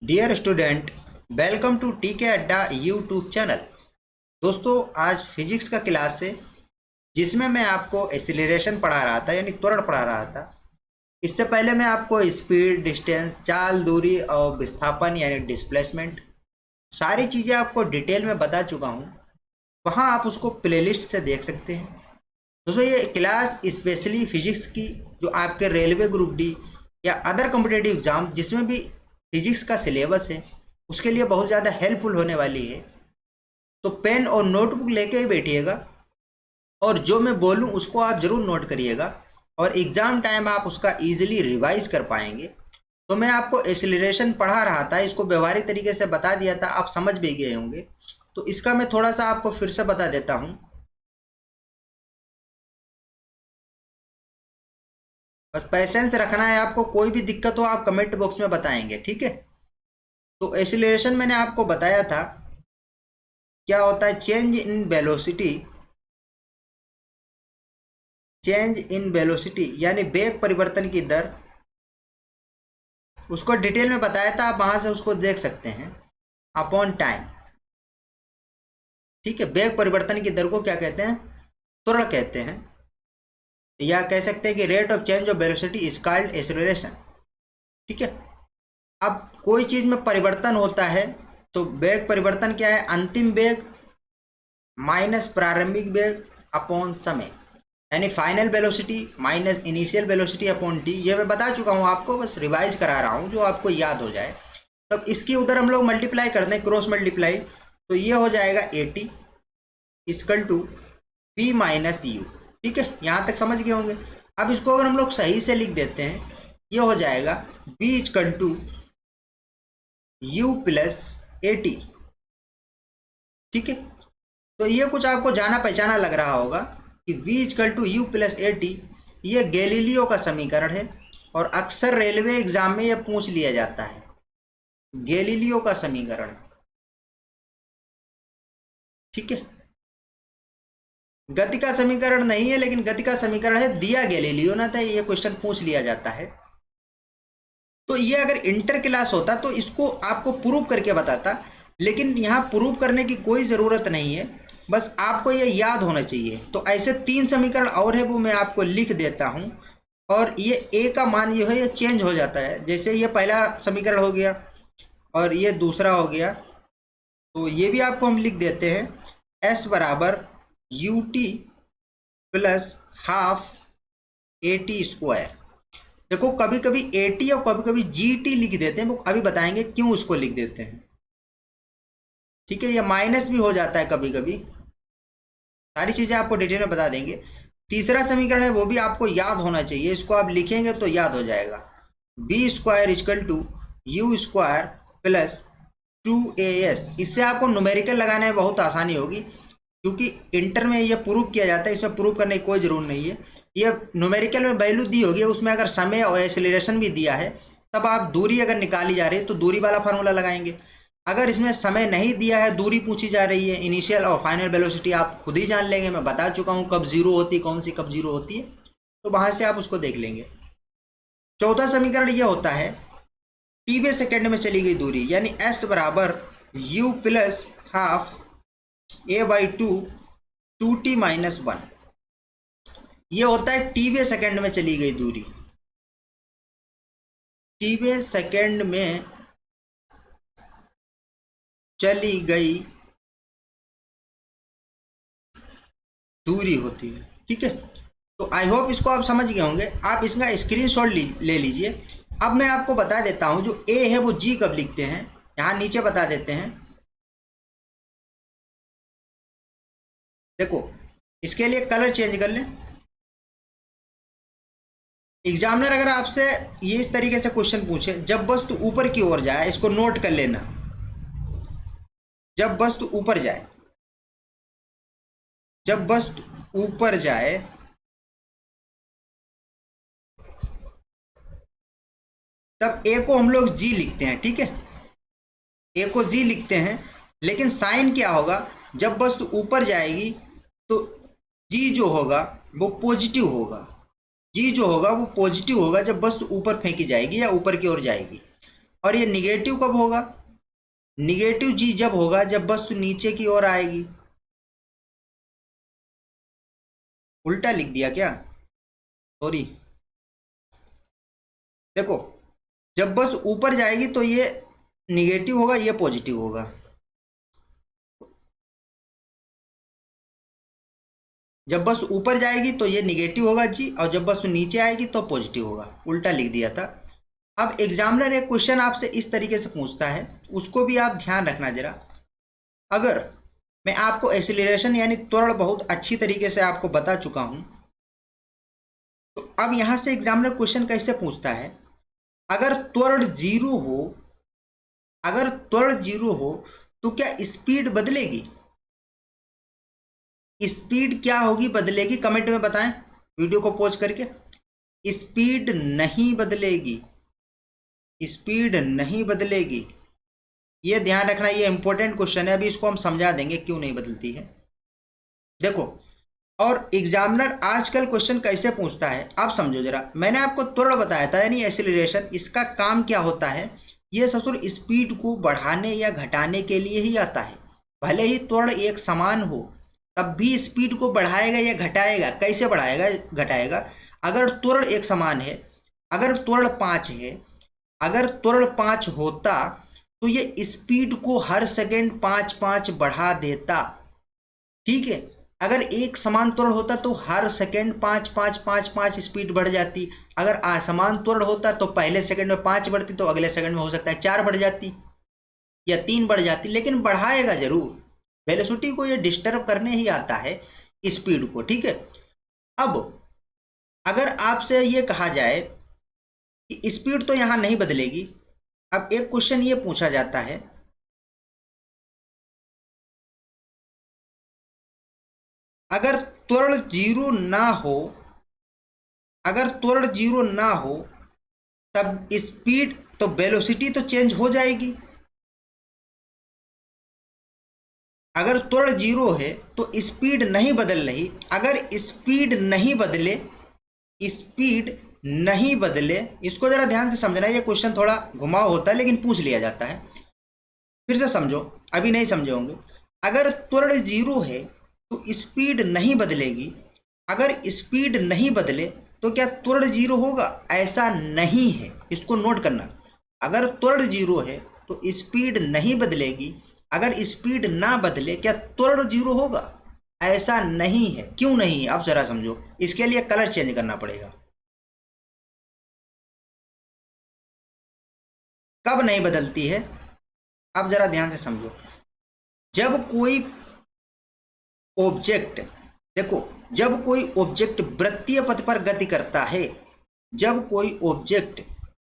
Dear student, welcome to टीके अड्डा YouTube channel. दोस्तों, आज फिजिक्स का क्लास है जिसमें मैं आपको एक्सीलरेशन पढ़ा रहा था, यानी त्वरण पढ़ा रहा था। इससे पहले मैं आपको स्पीड, डिस्टेंस, चाल, दूरी और विस्थापन यानी डिस्प्लेसमेंट सारी चीज़ें आपको डिटेल में बता चुका हूँ। वहाँ आप उसको प्लेलिस्ट से देख सकते हैं। दोस्तों, ये क्लास स्पेशली फिजिक्स की जो आपके रेलवे ग्रुप डी या अदर कॉम्पिटेटिव एग्जाम जिसमें भी फिजिक्स का सिलेबस है उसके लिए बहुत ज़्यादा हेल्पफुल होने वाली है। तो पेन और नोटबुक लेके ही बैठिएगा और जो मैं बोलूँ उसको आप ज़रूर नोट करिएगा और एग्ज़ाम टाइम आप उसका ईजिली रिवाइज कर पाएंगे। तो मैं आपको एक्सीलरेशन पढ़ा रहा था, इसको व्यवहारिक तरीके से बता दिया था, आप समझ भी गए होंगे। तो इसका मैं थोड़ा सा आपको फिर से बता देता हूँ। बस पैसेंस रखना है आपको, कोई भी दिक्कत हो आप कमेंट बॉक्स में बताएंगे, ठीक है। तो एक्सीलरेशन मैंने आपको बताया था क्या होता है। Change in velocity, change in velocity यानी वेग परिवर्तन की दर, उसको डिटेल में बताया था, आप वहां से उसको देख सकते हैं। अपॉन टाइम, ठीक है। वेग परिवर्तन की दर को क्या कहते हैं? त्वरण कहते हैं, या कह सकते हैं कि rate of change of velocity is called acceleration, ठीक है। अब कोई चीज में परिवर्तन होता है तो वेग परिवर्तन क्या है? अंतिम वेग माइनस प्रारंभिक वेग अपॉन समय, यानी final velocity minus initial velocity upon T. ये मैं बता चुका हूँ आपको, बस रिवाइज करा रहा हूँ जो आपको याद हो जाए। तब इसकी उधर हम लोग मल्टीप्लाई कर दें, क्रॉस मल्टीप्लाई, तो ये हो जाएगा 80 equal to P minus U, ठीक है। यहाँ तक समझ गए होंगे। अब इसको अगर हम लोग सही से लिख देते हैं, ये हो जाएगा B equal to U plus 80, ठीक है। तो ये कुछ आपको जाना पहचाना लग रहा होगा कि v equal to U plus 80, ये गैलीलियो का समीकरण है और अक्सर रेलवे एग्जाम में ये पूछ लिया जाता है। गैलीलियो का समीकरण, ठीक है। गति का समीकरण नहीं है, लेकिन गति का समीकरण है, दिया गैलीलियो ना था, ये क्वेश्चन पूछ लिया जाता है। तो ये अगर इंटर क्लास होता तो इसको आपको प्रूव करके बताता, लेकिन यहाँ प्रूव करने की कोई ज़रूरत नहीं है, बस आपको ये याद होना चाहिए। तो ऐसे 3 समीकरण और है, वो मैं आपको लिख देता हूँ। और ये ए का मान जो है ये चेंज हो जाता है, जैसे ये पहला समीकरण हो गया और ये दूसरा हो गया, तो ये भी आपको हम लिख देते हैं। एस बराबर U T plus half A T square. देखो, कभी कभी ए टी और कभी कभी जी टी लिख देते हैं, वो अभी बताएंगे क्यों उसको लिख देते हैं, ठीक है। ये माइनस भी हो जाता है कभी कभी, सारी चीज़ें आपको डिटेल में बता देंगे। तीसरा समीकरण है, वो भी आपको याद होना चाहिए, इसको आप लिखेंगे तो याद हो जाएगा। B square equal to U square plus 2as। इससे आपको न्यूमेरिकल लगाने में बहुत आसानी होगी, क्योंकि इंटर में ये प्रूव किया जाता है, इसमें प्रूव करने की कोई ज़रूरत नहीं है। ये न्यूमेरिकल में वैल्यू दी होगी, उसमें अगर समय और एक्सीलरेशन भी दिया है, तब आप दूरी अगर निकाली जा रही है तो दूरी वाला फार्मूला लगाएंगे। अगर इसमें समय नहीं दिया है, दूरी पूछी जा रही है, इनिशियल और फाइनल वेलोसिटी आप खुद ही जान लेंगे, मैं बता चुका हूँ कब जीरो होती है, कौन सी कब जीरो होती है, तो वहाँ से आप उसको देख लेंगे। चौथा समीकरण ये होता है, टी सेकेंड में चली गई दूरी, यानी एस बराबर you plus half A by two T minus 1। ये होता है टी सेकेंड में चली गई दूरी, टी सेकेंड में चली गई दूरी होती है, ठीक है। तो आई होप इसको आप समझ गए होंगे। आप इसका स्क्रीनशॉट ले लीजिए। अब मैं आपको बता देता हूं, जो ए है वो जी कब लिखते हैं, यहां नीचे बता देते हैं। देखो, इसके लिए कलर चेंज कर लें। एग्जामिनर अगर आपसे ये इस तरीके से क्वेश्चन पूछे, जब वस्तु ऊपर की ओर जाए, इसको नोट कर लेना, जब वस्तु ऊपर जाए, जब वस्तु ऊपर जाए तब ए को हम लोग जी लिखते हैं, ठीक है। ए को जी लिखते हैं, लेकिन साइन क्या होगा? जब वस्तु ऊपर जाएगी तो जी जो होगा वो पॉजिटिव होगा, जी जो होगा वो पॉजिटिव होगा जब वस्तु ऊपर फेंकी जाएगी या ऊपर की ओर जाएगी। और ये निगेटिव कब होगा? निगेटिव जी जब होगा जब वस्तु नीचे की ओर आएगी। उल्टा लिख दिया क्या? सॉरी, देखो जब बस ऊपर जाएगी तो ये निगेटिव होगा, ये पॉजिटिव होगा। जब बस ऊपर जाएगी तो ये निगेटिव होगा जी, और जब बस नीचे आएगी तो पॉजिटिव होगा। उल्टा लिख दिया था। अब एग्जामिनर एक क्वेश्चन आपसे इस तरीके से पूछता है, उसको भी आप ध्यान रखना जरा। अगर मैं आपको एक्सीलरेशन यानी त्वरण बहुत अच्छी तरीके से आपको बता चुका हूं, तो अब यहां से एग्जामिनर क्वेश्चन कैसे पूछता है, अगर त्वरण जीरो हो, अगर त्वरण जीरो हो तो क्या स्पीड बदलेगी? स्पीड क्या होगी, बदलेगी? कमेंट में बताएं वीडियो को पॉज करके। स्पीड नहीं बदलेगी, स्पीड नहीं बदलेगी। ये ध्यान रखना, ये इंपॉर्टेंट क्वेश्चन है। अभी इसको हम समझा देंगे क्यों नहीं बदलती है। देखो, और एग्जामिनर आजकल क्वेश्चन कैसे पूछता है आप समझो जरा। मैंने आपको त्वरण बताया था यानी एक्सीलरेशन, इसका काम क्या होता है? ये ससुर स्पीड को बढ़ाने या घटाने के लिए ही आता है। भले ही त्वरण एक समान हो तब भी स्पीड को बढ़ाएगा या घटाएगा। कैसे बढ़ाएगा घटाएगा? अगर त्वरण एक समान है, अगर त्वरण 5 है, अगर त्वरण 5 होता तो ये स्पीड को हर सेकेंड 5-5 बढ़ा देता। ठीक है, अगर एक समान त्वरण होता तो हर सेकेंड 5-5-5-5 स्पीड बढ़ जाती। अगर असमान त्वरण होता तो पहले सेकंड में 5 बढ़ती तो अगले सेकंड में हो सकता है 4 बढ़ जाती या 3 बढ़ जाती, लेकिन बढ़ाएगा जरूर। वेलोसिटी को ये डिस्टर्ब करने ही आता है, स्पीड को। ठीक है, अब अगर आपसे ये कहा जाए कि स्पीड तो यहां नहीं बदलेगी, अब एक क्वेश्चन ये पूछा जाता है, अगर त्वरण जीरो ना हो, अगर त्वरण जीरो ना हो तब स्पीड तो वेलोसिटी तो चेंज हो जाएगी। अगर त्वरण जीरो है तो स्पीड नहीं बदल रही। अगर स्पीड नहीं बदले, स्पीड नहीं बदले, इसको जरा ध्यान से समझना। ये क्वेश्चन थोड़ा घुमाव होता है लेकिन पूछ लिया जाता है। फिर से समझो, अभी नहीं समझे होंगे। अगर त्वरण जीरो है तो स्पीड नहीं बदलेगी। अगर स्पीड नहीं बदले तो क्या त्वरण जीरो होगा? ऐसा नहीं है, इसको नोट करना। अगर त्वरण जीरो है तो स्पीड नहीं बदलेगी। अगर स्पीड ना बदले क्या त्वरण जीरो होगा? ऐसा नहीं है। क्यों नहीं है आप जरा समझो। इसके लिए कलर चेंज करना पड़ेगा। कब नहीं बदलती है आप जरा ध्यान से समझो। जब कोई ऑब्जेक्ट, देखो जब कोई ऑब्जेक्ट वृत्तीय पथ पर गति करता है, जब कोई ऑब्जेक्ट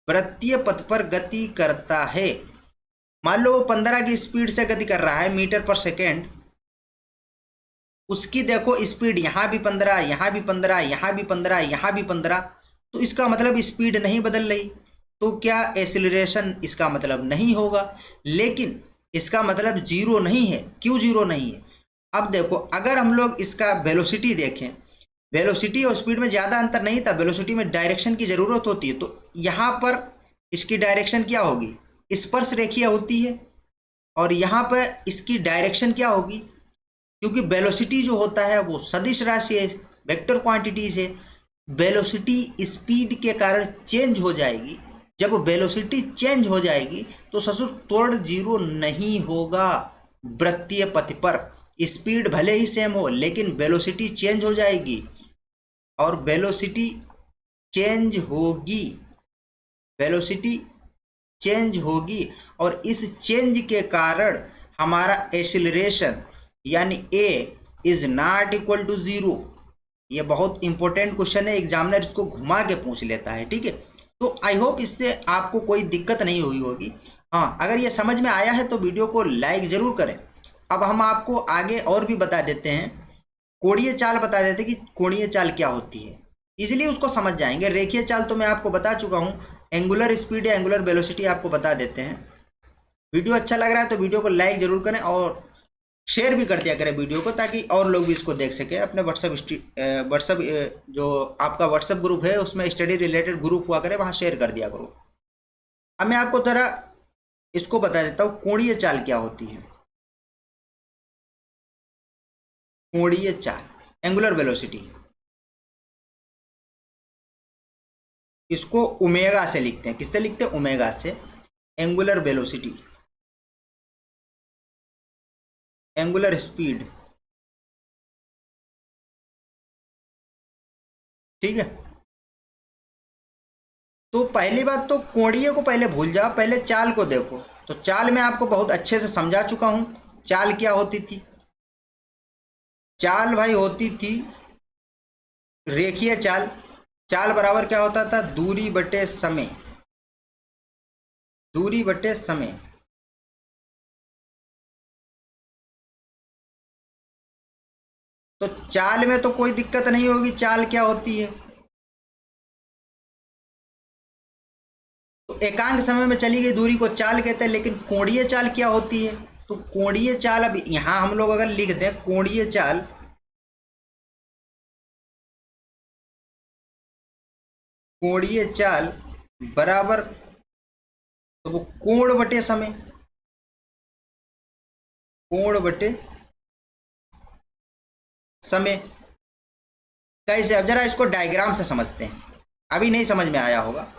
वृत्तीय पथ पर गति करता है, मान लो वो 15 की स्पीड से गति कर रहा है मीटर पर सेकेंड, उसकी देखो स्पीड यहां भी 15, यहां भी 15, यहां भी 15, यहां भी 15, तो इसका मतलब स्पीड नहीं बदल रही। तो क्या एक्सीलरेशन इसका मतलब नहीं होगा? लेकिन इसका मतलब जीरो नहीं है। क्यों जीरो नहीं है? अब देखो, अगर हम लोग इसका वेलोसिटी देखें, वेलोसिटी और स्पीड में ज़्यादा अंतर नहीं था। वेलोसिटी में डायरेक्शन की ज़रूरत होती है, तो यहाँ पर इसकी डायरेक्शन क्या होगी? स्पर्श रेखीय होती है। और यहाँ पर इसकी डायरेक्शन क्या होगी? क्योंकि वेलोसिटी जो होता है वो सदिश राशि है, वेक्टर क्वांटिटीज है। वेलोसिटी स्पीड के कारण चेंज हो जाएगी। जब वेलोसिटी चेंज हो जाएगी तो ससुर त्वरण जीरो नहीं होगा। वृत्तीय पथ पर स्पीड भले ही सेम हो लेकिन वेलोसिटी चेंज हो जाएगी, और वेलोसिटी चेंज होगी, वेलोसिटी चेंज होगी, और इस चेंज के कारण हमारा एक्सीलरेशन यानी a is not equal to zero. ये बहुत इंपॉर्टेंट क्वेश्चन है, एग्जामिनर इसको घुमा के पूछ लेता है। ठीक है, तो आई होप इससे आपको कोई दिक्कत नहीं हुई होगी। हाँ, अगर ये समझ में आया है तो वीडियो को लाइक जरूर करें। अब हम आपको आगे और भी बता देते हैं, कोणीय चाल बता देते कि कोणीय चाल क्या होती है, इजीली उसको समझ जाएंगे। रेखीय चाल तो मैं आपको बता चुका हूँ, एंगुलर स्पीड या एंगुलर वेलोसिटी आपको बता देते हैं। वीडियो अच्छा लग रहा है तो वीडियो को लाइक जरूर करें और शेयर भी कर दिया करें वीडियो को, ताकि और लोग भी इसको देख सकें। अपने व्हाट्सएप जो आपका व्हाट्सएप ग्रुप है उसमें स्टडी रिलेटेड ग्रुप हुआ करे, वहाँ शेयर कर दिया करो। अब मैं आपको जरा इसको बता देता हूँ कोणीय चाल क्या होती है। कोणीय चाल, एंगुलर वेलोसिटी, इसको ओमेगा से लिखते हैं। किससे लिखते हैं? ओमेगा से। एंगुलर वेलोसिटी, एंगुलर स्पीड, ठीक है। तो पहली बात तो कोणीय को पहले भूल जाओ, पहले चाल को देखो। तो चाल मैं आपको बहुत अच्छे से समझा चुका हूं। चाल क्या होती थी? चाल भाई होती थी रेखीय चाल। चाल बराबर क्या होता था? दूरी बटे समय, दूरी बटे समय। तो चाल में तो कोई दिक्कत नहीं होगी। चाल क्या होती है? तो एकांक समय में चली गई दूरी को चाल कहते हैं। लेकिन कोणीय चाल क्या होती है? तो कोणीय चाल, अब यहां हम लोग अगर लिख दें कोणीय चाल, कोणीय चाल बराबर, तो वो कोण बटे समय, कोण बटे समय। कैसे? अब जरा इसको डायग्राम से समझते हैं, अभी नहीं समझ में आया होगा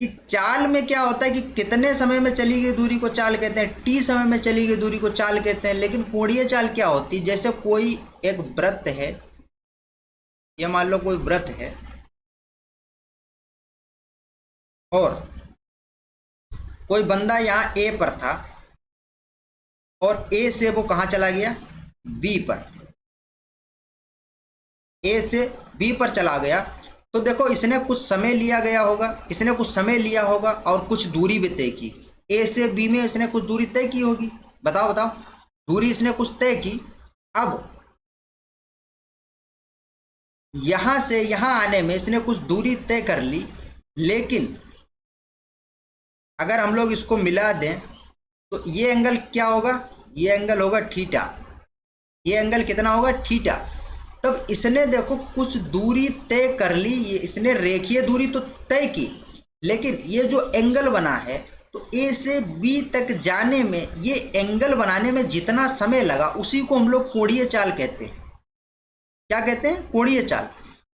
कि चाल में क्या होता है कि कितने समय में चली गई दूरी को चाल कहते हैं, टी समय में चली गई दूरी को चाल कहते हैं। लेकिन कोणीय चाल क्या होती है? जैसे कोई एक वृत्त है, ये मान लो कोई वृत्त है, और कोई बंदा यहाँ ए पर था, और ए से वो कहाँ चला गया? बी पर। ए से बी पर चला गया, तो देखो इसने कुछ समय लिया गया होगा, इसने कुछ समय लिया होगा और कुछ दूरी भी तय की। ए से बी में इसने कुछ दूरी तय की होगी। बताओ बताओ, दूरी इसने कुछ तय की। अब यहां से यहां आने में इसने कुछ दूरी तय कर ली। लेकिन अगर हम लोग इसको मिला दें तो ये एंगल क्या होगा? ये एंगल होगा थीटा। ये एंगल कितना होगा? थीटा। तब इसने देखो कुछ दूरी तय कर ली, ये इसने रेखीय दूरी तो तय की, लेकिन ये जो एंगल बना है, तो ए से बी तक जाने में ये एंगल बनाने में जितना समय लगा उसी को हम लोग कोणीय चाल कहते हैं। क्या कहते हैं? कोणीय चाल।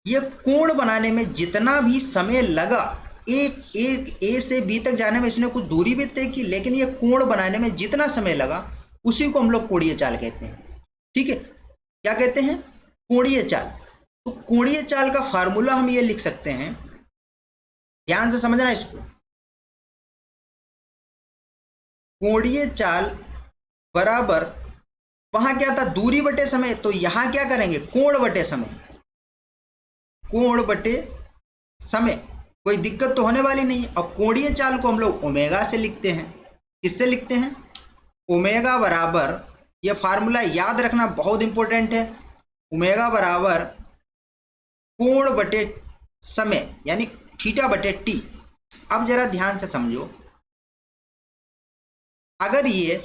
ये कोण बनाने में जितना भी समय लगा, एक एक ए से बी तक जाने में इसने कुछ दूरी भी तय की, लेकिन ये कोण बनाने में जितना समय लगा उसी को हम लोग कोणीय चाल कहते हैं। ठीक है, क्या कहते हैं? कोणीय चाल। तो कोणीय चाल का फार्मूला हम ये लिख सकते हैं, ध्यान से समझना इसको। कोणीय चाल बराबर, वहां क्या था? दूरी बटे समय। तो यहां क्या करेंगे? कोण बटे समय, कोण बटे समय। कोई दिक्कत तो होने वाली नहीं। अब कोणीय चाल को हम लोग ओमेगा से लिखते हैं। किससे लिखते हैं? ओमेगा बराबर, यह फार्मूला याद रखना बहुत इंपॉर्टेंट है। ओमेगा बराबर कोण बटे समय, यानी थीटा बटे टी। अब जरा ध्यान से समझो, अगर ये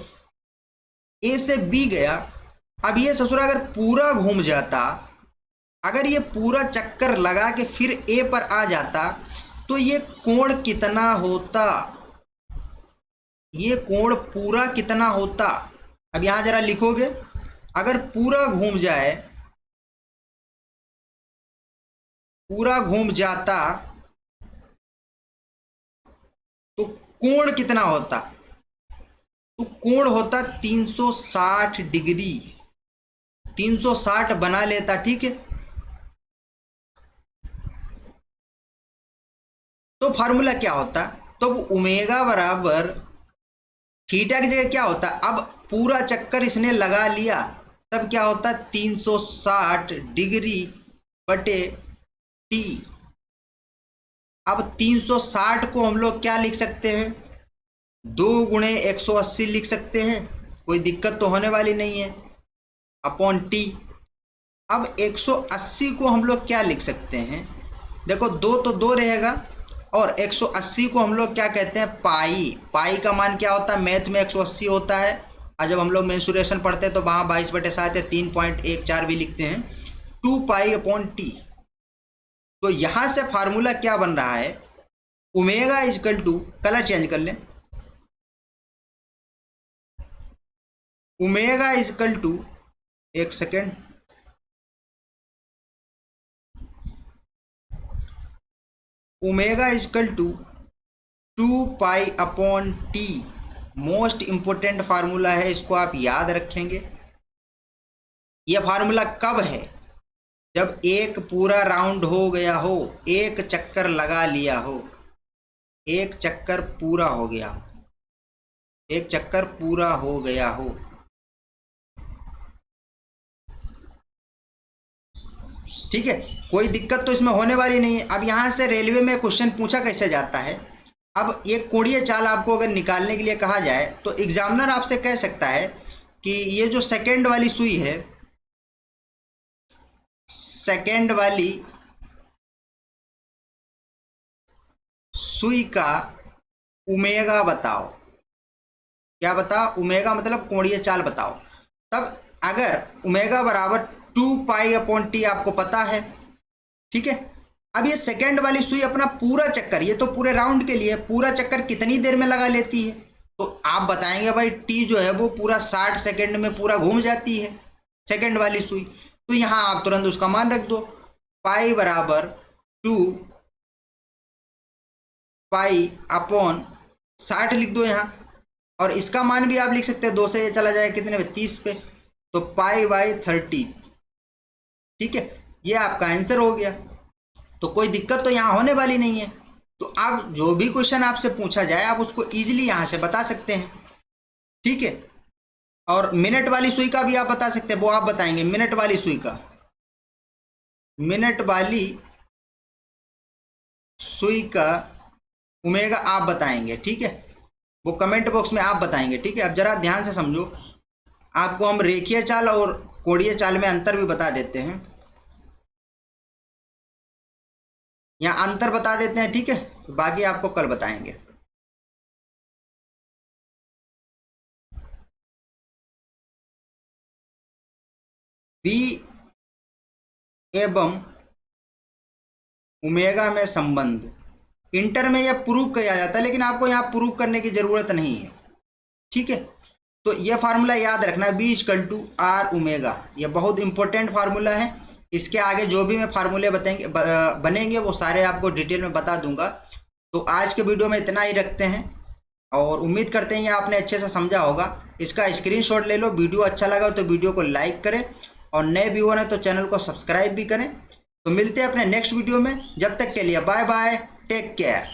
ए से बी गया, अब ये ससुरा अगर पूरा घूम जाता, अगर ये पूरा चक्कर लगा के फिर ए पर आ जाता, तो ये कोण कितना होता? ये कोण पूरा कितना होता? अब यहां जरा लिखोगे, अगर पूरा घूम जाए, पूरा घूम जाता, तो कोण कितना होता? तो कोण होता 360 डिग्री। 360 बना लेता। ठीक है, तो फार्मूला क्या होता? तो ओमेगा बराबर थीटा की जगह क्या होता? अब पूरा चक्कर इसने लगा लिया, तब क्या होता? 360 डिग्री बटे टी। अब 360 को हम लोग क्या लिख सकते हैं? 2 गुणे 180 लिख सकते हैं। कोई दिक्कत तो होने वाली नहीं है, अपॉन टी। अब 180 को हम लोग क्या लिख सकते हैं? देखो 2 तो 2 रहेगा, और 180 को हम लोग क्या कहते हैं? पाई। पाई का मान क्या होता है? मैथ में 180 होता है, और जब हम लोग मेंसुरेशन पढ़ते हैं तो वहाँ 22/7 है, 3.14 भी लिखते हैं, 2 पाई अपॉन टी। तो यहाँ से फार्मूला क्या बन रहा है? Omega equal to, colour change कर लें, ओमेगा इजकल टू, एक second, omega equal to 2 pi upon T. Most important formula है, इसको आप याद रखेंगे। यह फार्मूला कब है? जब एक पूरा राउंड हो गया हो, एक चक्कर लगा लिया हो, एक चक्कर पूरा हो गया हो, एक चक्कर पूरा हो गया हो। ठीक है, कोई दिक्कत तो इसमें होने वाली नहीं है। अब यहाँ से रेलवे में क्वेश्चन पूछा कैसे जाता है। अब एक कोणीय चाल आपको अगर निकालने के लिए कहा जाए तो एग्जामिनर आपसे कह सकता है कि ये जो सेकंड वाली सुई है, सेकंड वाली सुई का ओमेगा बताओ। क्या बताओ? ओमेगा मतलब कोणीय चाल बताओ। तब अगर ओमेगा बराबर 2 पाई अपॉन टी आपको पता है, ठीक है। अब ये सेकंड वाली सुई अपना पूरा चक्कर, ये तो पूरे राउंड के लिए, पूरा चक्कर कितनी देर में लगा लेती है? तो आप बताएंगे भाई टी जो है वो पूरा 60 सेकंड में पूरा घूम जाती है सेकंड वाली सुई। तो यहाँ आप तुरंत उसका मान रख दो, पाई बराबर 2 पाई अपॉन 60 लिख दो यहाँ। और इसका मान भी आप लिख सकते हैं, 2 से ये चला जाएगा कितने पे? 30 पे, तो पाई/30। ठीक है, ये आपका आंसर हो गया। तो कोई दिक्कत तो यहाँ होने वाली नहीं है। तो आप जो भी क्वेश्चन आपसे पूछा जाए आप उसको इजीली यहाँ से बता सकते हैं। ठीक है, और मिनट वाली सुई का भी आप बता सकते हैं, वो आप बताएंगे। मिनट वाली सुई का, मिनट वाली सुई का ओमेगा आप बताएंगे। ठीक है, वो कमेंट बॉक्स में आप बताएंगे। ठीक है, अब जरा ध्यान से समझो, आपको हम रेखीय चाल और कोणीय चाल में अंतर भी बता देते हैं। यहाँ अंतर बता देते हैं, ठीक है, तो बाकी आपको कल बताएंगे। बी एवं ओमेगा में संबंध, इंटर में यह प्रूव किया जाता है, लेकिन आपको यहाँ प्रूव करने की जरूरत नहीं है। ठीक है, तो यह फार्मूला याद रखना, B equal to R omega. यह बहुत इंपॉर्टेंट फार्मूला है। इसके आगे जो भी मैं फार्मूले बताएंगे बनेंगे वो सारे आपको डिटेल में बता दूंगा। तो आज के वीडियो में इतना ही रखते हैं, और उम्मीद करते हैं ये आपने अच्छे से समझा होगा। इसका स्क्रीनशॉट ले लो। वीडियो अच्छा लगा तो वीडियो को लाइक करें, और नए व्यूअर हैं तो चैनल को सब्सक्राइब भी करें। तो मिलते हैं अपने नेक्स्ट वीडियो में, जब तक के लिए बाय बाय, टेक केयर।